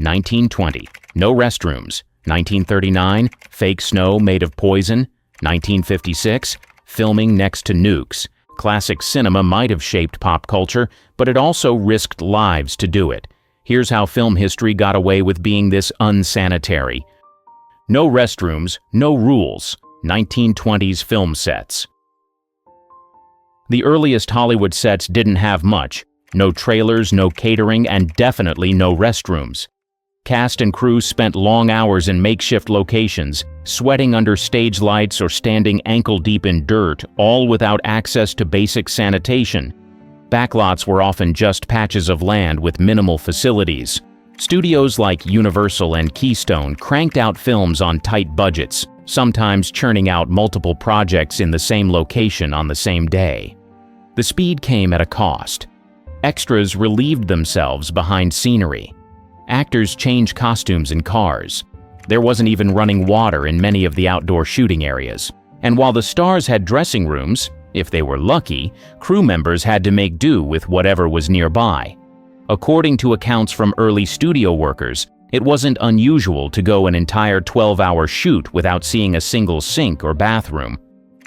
1920, no restrooms. 1939, fake snow made of poison. 1956, filming next to nukes. Classic cinema might have shaped pop culture, but it also risked lives to do it. Here's how film history got away with being this unsanitary. No restrooms, no rules. 1920s film sets. The earliest Hollywood sets didn't have much. No trailers, no catering, and definitely no restrooms. Cast and crew spent long hours in makeshift locations, sweating under stage lights or standing ankle-deep in dirt, all without access to basic sanitation. Backlots were often just patches of land with minimal facilities. Studios like Universal and Keystone cranked out films on tight budgets, sometimes churning out multiple projects in the same location on the same day. The speed came at a cost. Extras relieved themselves behind scenery. Actors changed costumes in cars. There wasn't even running water in many of the outdoor shooting areas. And while the stars had dressing rooms, if they were lucky, crew members had to make do with whatever was nearby. According to accounts from early studio workers, it wasn't unusual to go an entire 12-hour shoot without seeing a single sink or bathroom.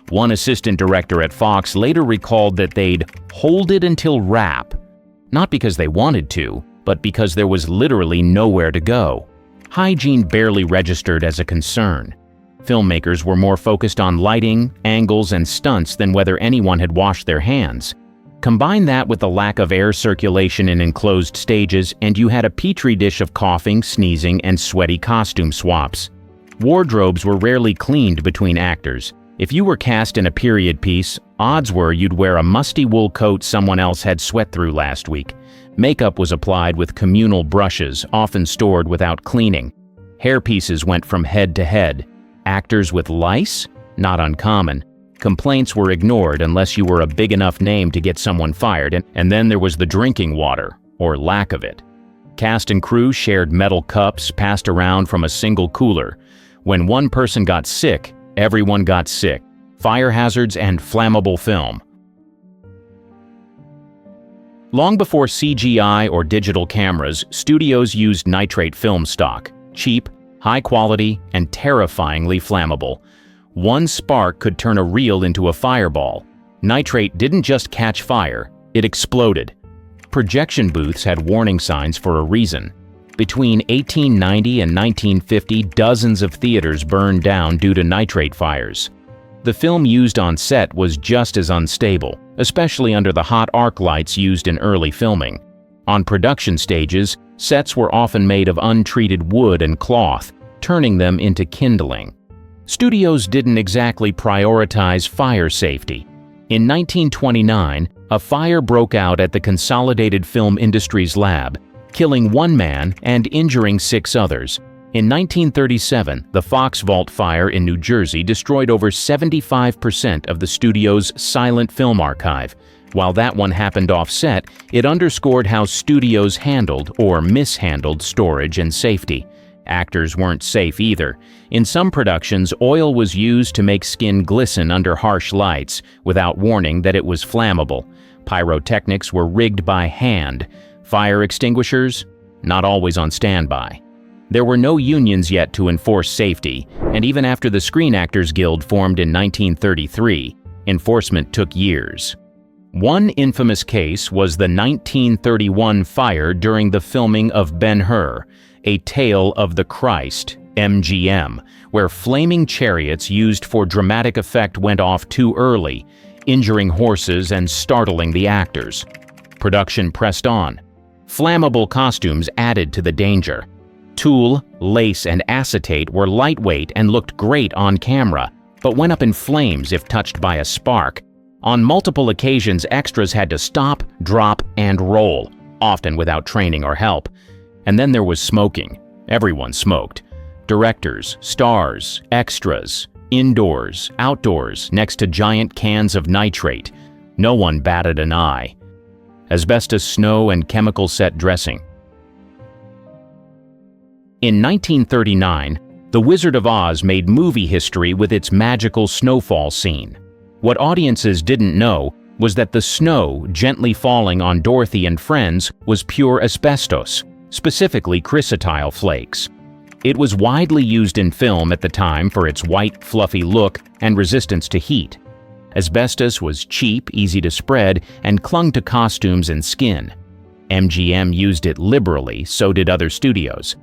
One assistant director at Fox later recalled that they'd hold it until wrap, not because they wanted to, but because there was literally nowhere to go. Hygiene barely registered as a concern. Filmmakers were more focused on lighting, angles, and stunts than whether anyone had washed their hands. Combine that with the lack of air circulation in enclosed stages, and you had a petri dish of coughing, sneezing, and sweaty costume swaps. Wardrobes were rarely cleaned between actors. If you were cast in a period piece, odds were you'd wear a musty wool coat someone else had sweat through last week. Makeup was applied with communal brushes, often stored without cleaning. Hairpieces went from head to head. Actors with lice? Not uncommon. Complaints were ignored unless you were a big enough name to get someone fired, and then there was the drinking water, or lack of it. Cast and crew shared metal cups passed around from a single cooler. When one person got sick, everyone got sick. Fire hazards and flammable film. Long before CGI or digital cameras, studios used nitrate film stock. Cheap, high quality, and terrifyingly flammable. One spark could turn a reel into a fireball. Nitrate didn't just catch fire, it exploded. Projection booths had warning signs for a reason. Between 1890 and 1950, dozens of theaters burned down due to nitrate fires. The film used on set was just as unstable, especially under the hot arc lights used in early filming. On production stages, sets were often made of untreated wood and cloth, turning them into kindling. Studios didn't exactly prioritize fire safety. In 1929, a fire broke out at the Consolidated Film Industries lab, killing one man and injuring 6 others. In 1937, the Fox Vault fire in New Jersey destroyed over 75% of the studio's silent film archive. While that one happened off-set, it underscored how studios handled or mishandled storage and safety. Actors weren't safe either. In some productions, oil was used to make skin glisten under harsh lights, without warning that it was flammable. Pyrotechnics were rigged by hand. Fire extinguishers? Not always on standby. There were no unions yet to enforce safety, and even after the Screen Actors Guild formed in 1933, enforcement took years. One infamous case was the 1931 fire during the filming of Ben-Hur, A Tale of the Christ, MGM, where flaming chariots used for dramatic effect went off too early, injuring horses and startling the actors. Production pressed on. Flammable costumes added to the danger. Tulle, lace, and acetate were lightweight and looked great on camera, but went up in flames if touched by a spark. On multiple occasions, extras had to stop, drop, and roll, often without training or help. And then there was smoking. Everyone smoked. Directors, stars, extras, indoors, outdoors, next to giant cans of nitrate. No one batted an eye. Asbestos snow and chemical set dressing. In 1939, The Wizard of Oz made movie history with its magical snowfall scene. What audiences didn't know was that the snow gently falling on Dorothy and friends was pure asbestos. specifically chrysotile flakes. It was widely used in film at the time for its white, fluffy look and resistance to heat. Asbestos was cheap, easy to spread, and clung to costumes and skin. MGM used it liberally, so did other studios.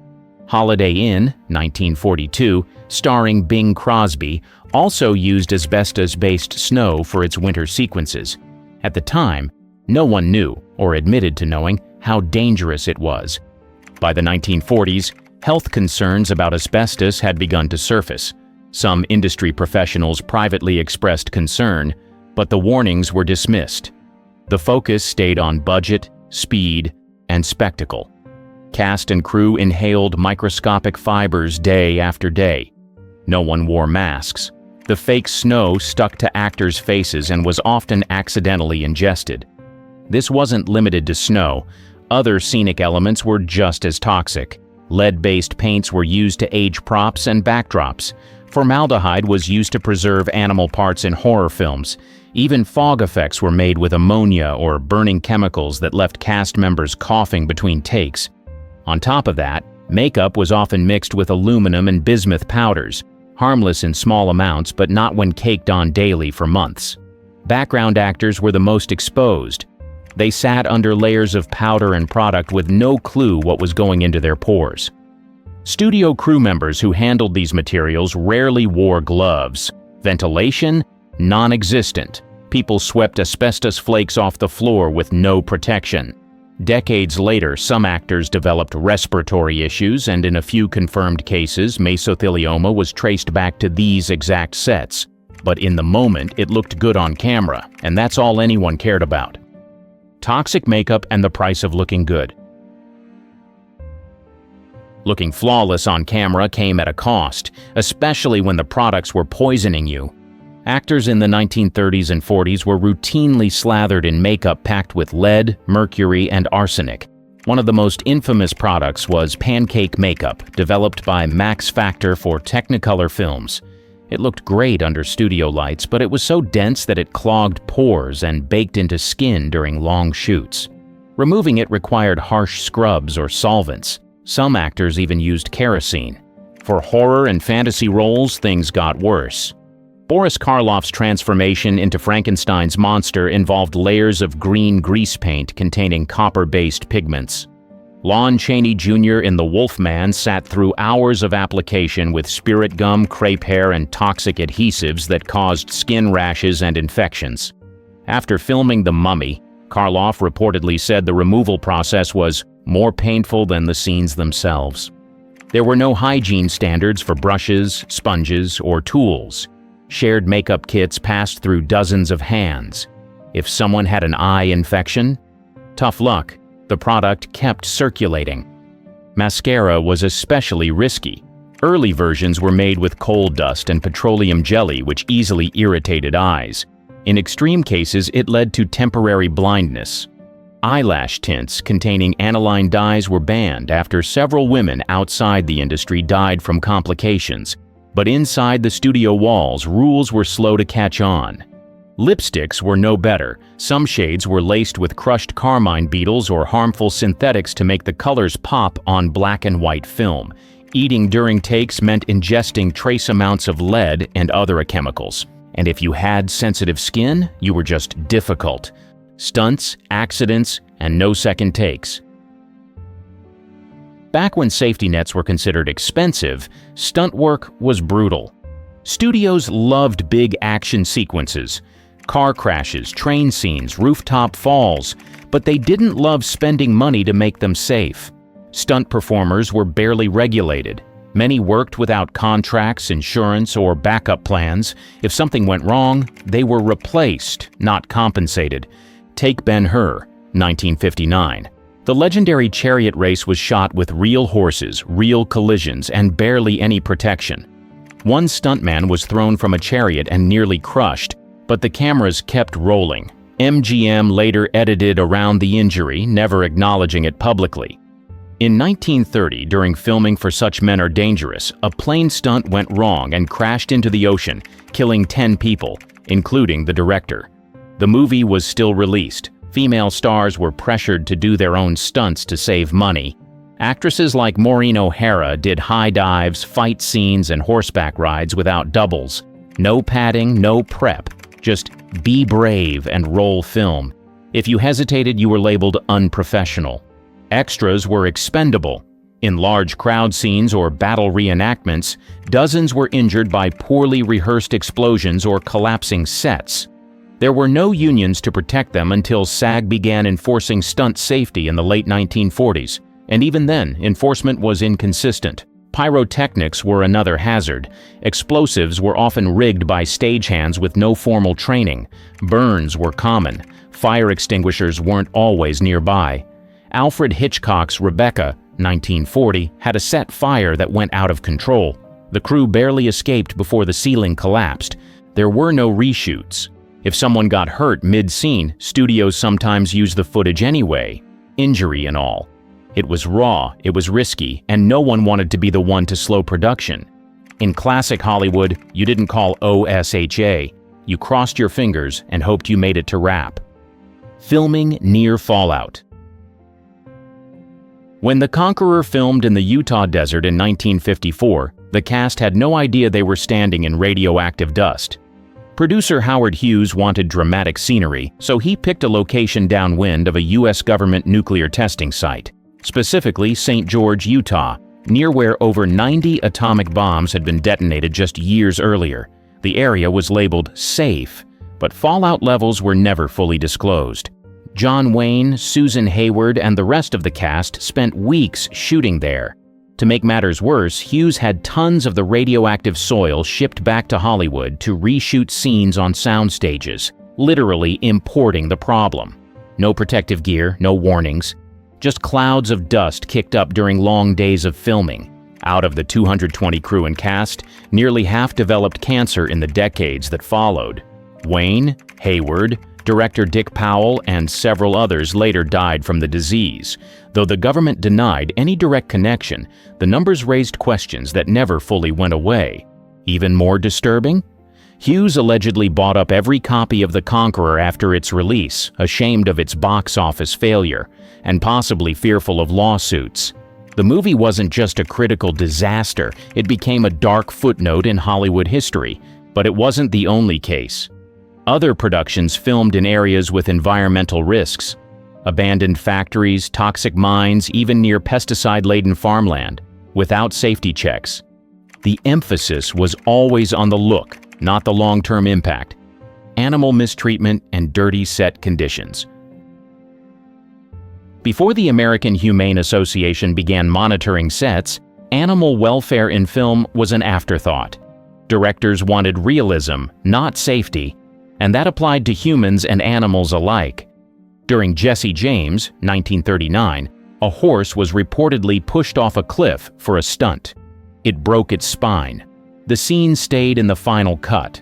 Holiday Inn, 1942, starring Bing Crosby, also used asbestos-based snow for its winter sequences. At the time, no one knew, or admitted to knowing, how dangerous it was. By the 1940s, health concerns about asbestos had begun to surface. Some industry professionals privately expressed concern, but the warnings were dismissed. The focus stayed on budget, speed, and spectacle. Cast and crew inhaled microscopic fibers day after day. No one wore masks. The fake snow stuck to actors' faces and was often accidentally ingested. This wasn't limited to snow. Other scenic elements were just as toxic. Lead-based paints were used to age props and backdrops. Formaldehyde was used to preserve animal parts in horror films. Even fog effects were made with ammonia or burning chemicals that left cast members coughing between takes. On top of that, makeup was often mixed with aluminum and bismuth powders, harmless in small amounts but not when caked on daily for months. Background actors were the most exposed. They sat under layers of powder and product with no clue what was going into their pores. Studio crew members who handled these materials rarely wore gloves. Ventilation? Non-existent. People swept asbestos flakes off the floor with no protection. Decades later, some actors developed respiratory issues, and in a few confirmed cases, mesothelioma was traced back to these exact sets. But in the moment, it looked good on camera, and that's all anyone cared about. Toxic makeup and the price of looking good. Looking flawless on camera came at a cost, especially when the products were poisoning you. Actors in the 1930s and 40s were routinely slathered in makeup packed with lead, mercury, and arsenic. One of the most infamous products was pancake makeup, developed by Max Factor for Technicolor films. It looked great under studio lights, but it was so dense that it clogged pores and baked into skin during long shoots. Removing it required harsh scrubs or solvents. Some actors even used kerosene. For horror and fantasy roles, things got worse. Boris Karloff's transformation into Frankenstein's monster involved layers of green grease paint containing copper-based pigments. Lon Chaney Jr. in The Wolfman sat through hours of application with spirit gum, crepe hair, and toxic adhesives that caused skin rashes and infections. After filming The Mummy, Karloff reportedly said the removal process was more painful than the scenes themselves. There were no hygiene standards for brushes, sponges, or tools. Shared makeup kits passed through dozens of hands. If someone had an eye infection, tough luck, the product kept circulating. Mascara was especially risky. Early versions were made with coal dust and petroleum jelly, which easily irritated eyes. In extreme cases, it led to temporary blindness. Eyelash tints containing aniline dyes were banned after several women outside the industry died from complications. But inside the studio walls, rules were slow to catch on. Lipsticks were no better. Some shades were laced with crushed carmine beetles or harmful synthetics to make the colors pop on black and white film. Eating during takes meant ingesting trace amounts of lead and other chemicals. And if you had sensitive skin, you were just difficult. Stunts, accidents, and no second takes. Back when safety nets were considered expensive, stunt work was brutal. Studios loved big action sequences, car crashes, train scenes, rooftop falls, but they didn't love spending money to make them safe. Stunt performers were barely regulated. Many worked without contracts, insurance, or backup plans. If something went wrong, they were replaced, not compensated. Take Ben-Hur, 1959. The legendary chariot race was shot with real horses, real collisions, and barely any protection. One stuntman was thrown from a chariot and nearly crushed, but the cameras kept rolling. MGM later edited around the injury, never acknowledging it publicly. In 1930, during filming for Such Men Are Dangerous, a plane stunt went wrong and crashed into the ocean, killing 10 people, including the director. The movie was still released. Female stars were pressured to do their own stunts to save money. Actresses like Maureen O'Hara did high dives, fight scenes, and horseback rides without doubles. No padding, no prep. Just be brave and roll film. If you hesitated, you were labeled unprofessional. Extras were expendable. In large crowd scenes or battle reenactments, dozens were injured by poorly rehearsed explosions or collapsing sets. There were no unions to protect them until SAG began enforcing stunt safety in the late 1940s, and even then, enforcement was inconsistent. Pyrotechnics were another hazard. Explosives were often rigged by stagehands with no formal training. Burns were common. Fire extinguishers weren't always nearby. Alfred Hitchcock's Rebecca, 1940, had a set fire that went out of control. The crew barely escaped before the ceiling collapsed. There were no reshoots. If someone got hurt mid-scene, studios sometimes used the footage anyway, injury and all. It was raw, it was risky, and no one wanted to be the one to slow production. In classic Hollywood, you didn't call OSHA. You crossed your fingers and hoped you made it to wrap. Filming near fallout. When The Conqueror filmed in the Utah desert in 1954, the cast had no idea they were standing in radioactive dust. Producer Howard Hughes wanted dramatic scenery, so he picked a location downwind of a U.S. government nuclear testing site, specifically St. George, Utah, near where over 90 atomic bombs had been detonated just years earlier. The area was labeled safe, but fallout levels were never fully disclosed. John Wayne, Susan Hayward, and the rest of the cast spent weeks shooting there. To make matters worse, Hughes had tons of the radioactive soil shipped back to Hollywood to reshoot scenes on sound stages, literally importing the problem. No protective gear, no warnings. Just clouds of dust kicked up during long days of filming. Out of the 220 crew and cast, nearly half developed cancer in the decades that followed. Wayne, Hayward, director Dick Powell, and several others later died from the disease. Though the government denied any direct connection, the numbers raised questions that never fully went away. Even more disturbing? Hughes allegedly bought up every copy of The Conqueror after its release, ashamed of its box office failure, and possibly fearful of lawsuits. The movie wasn't just a critical disaster, it became a dark footnote in Hollywood history, but it wasn't the only case. Other productions filmed in areas with environmental risks. Abandoned factories, toxic mines, even near pesticide-laden farmland, without safety checks. The emphasis was always on the look, not the long-term impact. Animal mistreatment and dirty set conditions. Before the American Humane Association began monitoring sets, animal welfare in film was an afterthought. Directors wanted realism, not safety, and that applied to humans and animals alike. During Jesse James, 1939, a horse was reportedly pushed off a cliff for a stunt. It broke its spine. The scene stayed in the final cut.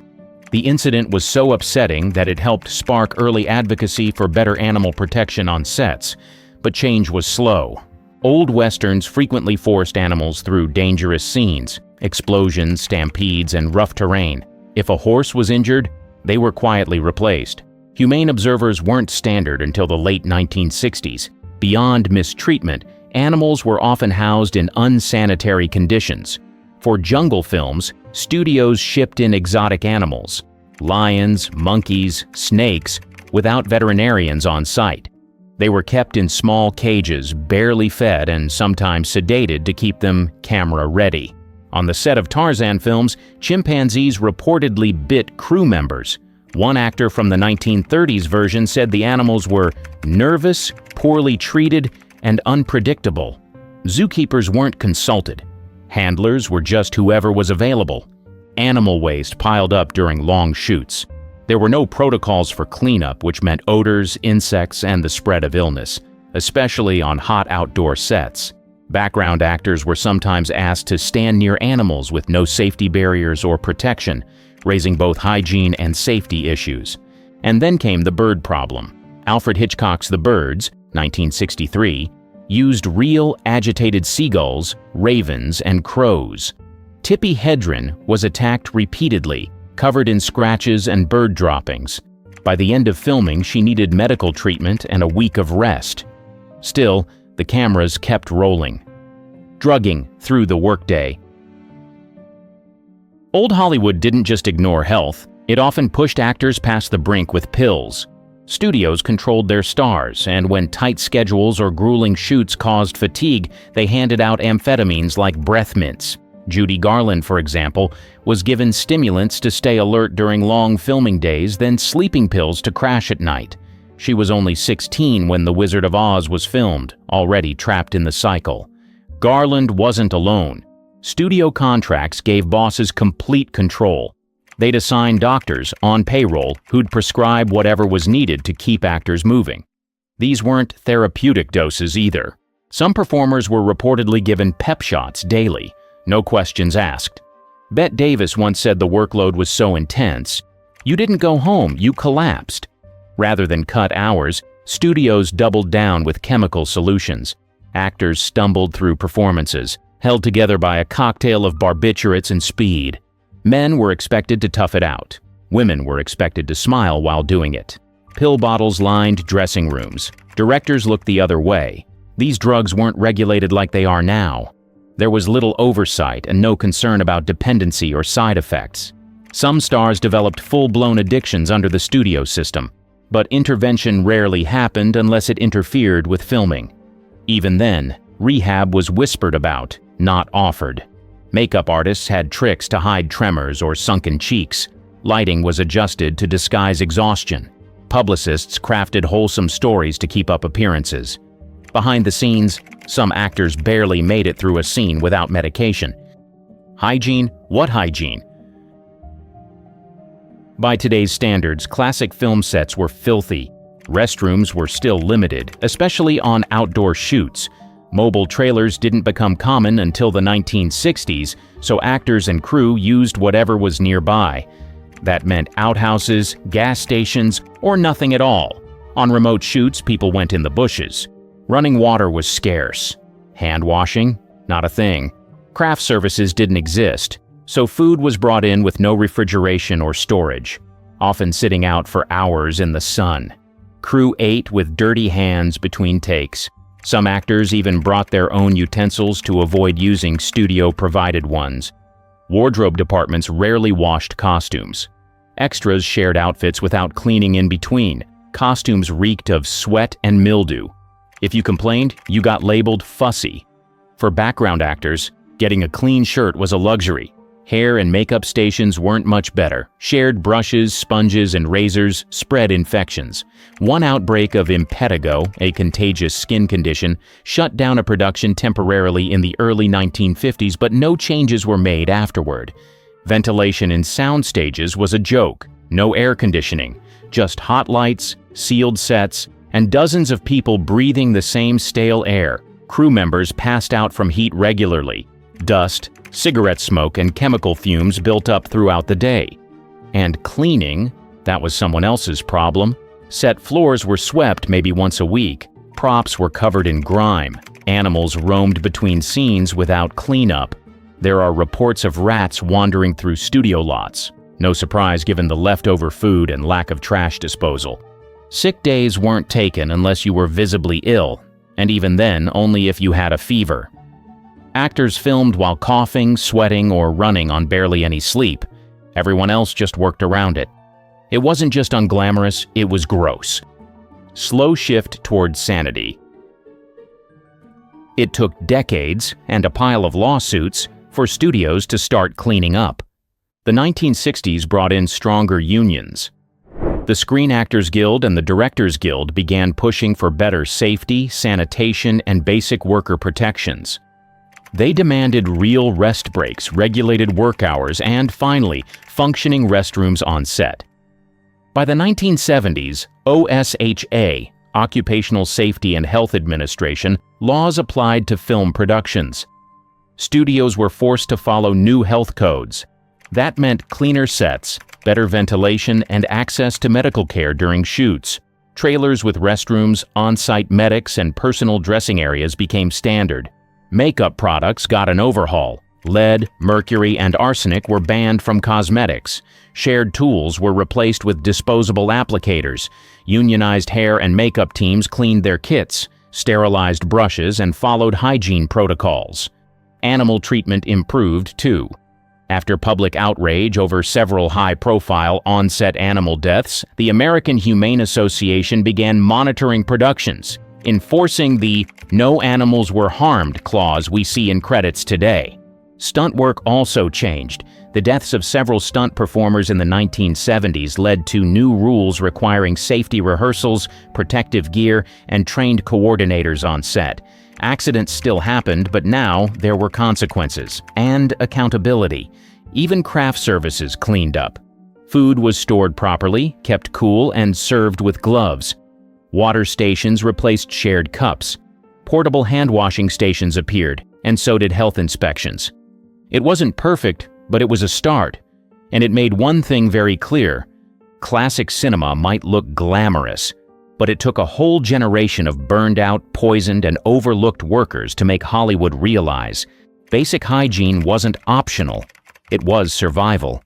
The incident was so upsetting that it helped spark early advocacy for better animal protection on sets, but change was slow. Old westerns frequently forced animals through dangerous scenes, explosions, stampedes, and rough terrain. If a horse was injured, they were quietly replaced. Humane observers weren't standard until the late 1960s. Beyond mistreatment, animals were often housed in unsanitary conditions. For jungle films, studios shipped in exotic animals, lions, monkeys, snakes, without veterinarians on site. They were kept in small cages, barely fed and sometimes sedated to keep them camera-ready. On the set of Tarzan films, chimpanzees reportedly bit crew members. One actor from the 1930s version said the animals were nervous, poorly treated, and unpredictable. Zookeepers weren't consulted. Handlers were just whoever was available. Animal waste piled up during long shoots. There were no protocols for cleanup, which meant odors, insects, and the spread of illness, especially on hot outdoor sets. Background actors were sometimes asked to stand near animals with no safety barriers or protection, raising both hygiene and safety issues. And then came the bird problem. Alfred Hitchcock's The Birds, 1963, used real agitated seagulls, ravens, and crows. Tippi Hedren was attacked repeatedly, covered in scratches and bird droppings. By the end of filming, she needed medical treatment and a week of rest. Still, the cameras kept rolling. drugging through the workday. Old Hollywood didn't just ignore health, it often pushed actors past the brink with pills. Studios controlled their stars, and when tight schedules or grueling shoots caused fatigue, they handed out amphetamines like breath mints. Judy Garland, for example, was given stimulants to stay alert during long filming days, then sleeping pills to crash at night. She was only 16 when The Wizard of Oz was filmed, already trapped in the cycle. Garland wasn't alone. Studio contracts gave bosses complete control. They'd assign doctors on payroll who'd prescribe whatever was needed to keep actors moving. These weren't therapeutic doses either. Some performers were reportedly given pep shots daily, no questions asked. Bette Davis once said the workload was so intense, "You didn't go home, you collapsed." Rather than cut hours, studios doubled down with chemical solutions. Actors stumbled through performances, held together by a cocktail of barbiturates and speed. Men were expected to tough it out. Women were expected to smile while doing it. Pill bottles lined dressing rooms. Directors looked the other way. These drugs weren't regulated like they are now. There was little oversight and no concern about dependency or side effects. Some stars developed full-blown addictions under the studio system, but intervention rarely happened unless it interfered with filming. Even then, rehab was whispered about, not offered. Makeup artists had tricks to hide tremors or sunken cheeks. Lighting was adjusted to disguise exhaustion. Publicists crafted wholesome stories to keep up appearances. Behind the scenes, some actors barely made it through a scene without medication. Hygiene? What hygiene? By today's standards, classic film sets were filthy. Restrooms were still limited, especially on outdoor shoots. Mobile trailers didn't become common until the 1960s, so actors and crew used whatever was nearby. That meant outhouses, gas stations, or nothing at all. On remote shoots, people went in the bushes. Running water was scarce. Hand washing? Not a thing. Craft services didn't exist, so food was brought in with no refrigeration or storage, often sitting out for hours in the sun. Crew ate with dirty hands between takes. Some actors even brought their own utensils to avoid using studio-provided ones. Wardrobe departments rarely washed costumes. Extras shared outfits without cleaning in between. Costumes reeked of sweat and mildew. If you complained, you got labeled fussy. For background actors, getting a clean shirt was a luxury. Hair and makeup stations weren't much better. Shared brushes, sponges, and razors spread infections. One outbreak of impetigo, a contagious skin condition, shut down a production temporarily in the early 1950s, but no changes were made afterward. Ventilation in sound stages was a joke. No air conditioning, just hot lights, sealed sets, and dozens of people breathing the same stale air. Crew members passed out from heat regularly. Dust, cigarette smoke, and chemical fumes built up throughout the day. And cleaning, that was someone else's problem. Set floors were swept maybe once a week. Props were covered in grime. Animals roamed between scenes without cleanup. There are reports of rats wandering through studio lots. No surprise given the leftover food and lack of trash disposal. Sick days weren't taken unless you were visibly ill, and even then only if you had a fever. Actors filmed while coughing, sweating, or running on barely any sleep. Everyone else just worked around it. It wasn't just unglamorous, it was gross. Slow shift towards sanity. It took decades and a pile of lawsuits for studios to start cleaning up. The 1960s brought in stronger unions. The Screen Actors Guild and the Directors Guild began pushing for better safety, sanitation, and basic worker protections. They demanded real rest breaks, regulated work hours, and finally, functioning restrooms on set. By the 1970s, OSHA, Occupational Safety and Health Administration, laws applied to film productions. Studios were forced to follow new health codes. That meant cleaner sets, better ventilation, and access to medical care during shoots. Trailers with restrooms, on-site medics, and personal dressing areas became standard. Makeup products got an overhaul. Lead, mercury, and arsenic were banned from cosmetics. Shared tools were replaced with disposable applicators. Unionized hair and makeup teams cleaned their kits, sterilized brushes, and followed hygiene protocols. Animal treatment improved, too. After public outrage over several high-profile on-set animal deaths, the American Humane Association began monitoring productions, enforcing the "no animals were harmed" clause we see in credits today. Stunt work also changed. The deaths of several stunt performers in the 1970s led to new rules requiring safety rehearsals, protective gear, and trained coordinators on set. Accidents still happened, but now there were consequences and accountability. Even craft services cleaned up. Food was stored properly, kept cool, and served with gloves. Water stations replaced shared cups. Portable hand-washing stations appeared, and so did health inspections. It wasn't perfect, but it was a start. And it made one thing very clear. Classic cinema might look glamorous, but it took a whole generation of burned-out, poisoned, and overlooked workers to make Hollywood realize basic hygiene wasn't optional. It was survival.